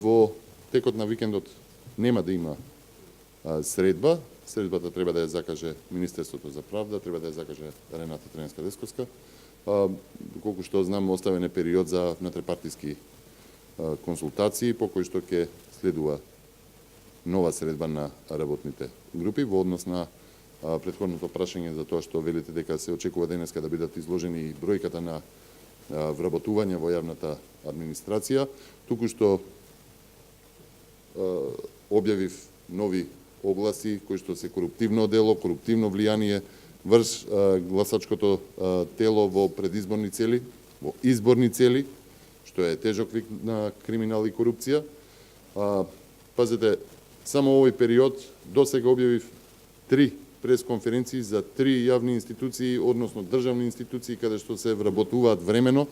Во текот на викендот нема да има средба. Средбата треба да ја закаже Министерството за правда, треба да ја закаже Рената Тренска-Десковска. Колку што знам, оставен е период за внатрепартиски консултации, по кој што ќе следува нова средба на работните групи во однос на претходното прашање за тоа што велите дека се очекува денеска да бидат изложени бројката на вработување во јавната администрација. Туку што објавив нови огласи кои што се коруптивно дело, коруптивно влијание врз гласачкото тело во предизборни цели, во изборни цели, што е тежок вид на криминал и корупција. Пазете, само овој период до сега објавив 3 пресконференции за 3 јавни институции, односно државни институции, каде што се вработуваат времено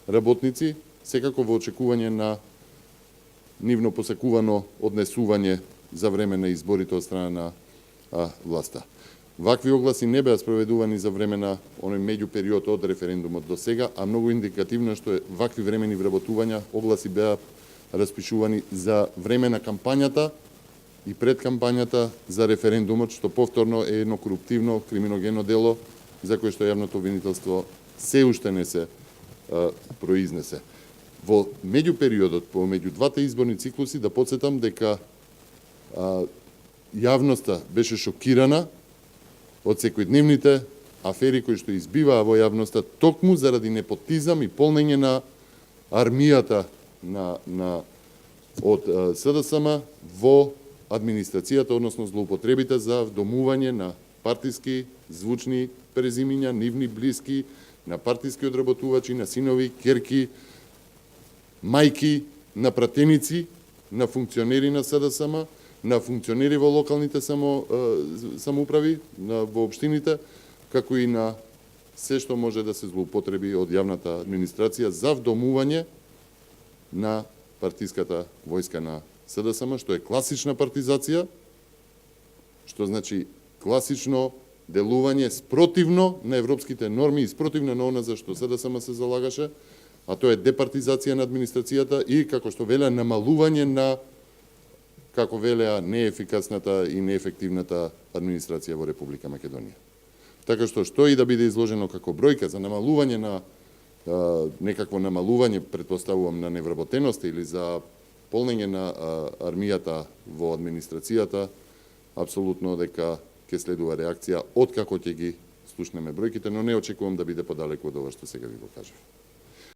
работници, секако во очекување на нивно посакувано однесување за време на изборите од страна на власта. Вакви огласи не беа спроведувани за време на оној меѓупериод од референдумот до сега, а многу индикативно што вакви времени вработувања огласи беа распишувани за време на кампањата и пред кампањата за референдумот, што повторно е едно коруптивно, криминогенно дело за кое што јавното обвинителство се уште не се произнесе. Во меѓупериодот, помеѓу двата изборни циклуси, да подсетам дека јавноста беше шокирана од секојдневните афери кои што избиваа во јавноста токму заради непотизам и полнење на армијата од СДСМ во администрацијата, односно злоупотребите за вдомување на партиски звучни презимиња, нивни блиски, на партиски одработувачи, на синови, ќерки, мајки, на пратеници, на функционери на СДСМ, на функционери во локалните самоуправи, во општините, како и на се што може да се злоупотреби од јавната администрација за вдомување на партиската војска на СДСМ, што е класична партизација, што значи класично делување спротивно на европските норми и спротивно на она за што СДСМ се залагаше, а тоа е департизација на администрацијата и, како што велеа, намалување на, како велеа, неефикасната и неефективната администрација во Република Македонија. Така што и да биде изложено како бројка за намалување на некакво намалување, претпоставувам, на невработеност или за полнење на армијата во администрацијата, апсолутно дека ќе следува реакција од како ќе ги слушнеме бројките, но не очекувам да биде подалеку од ова што сега ви го кажав.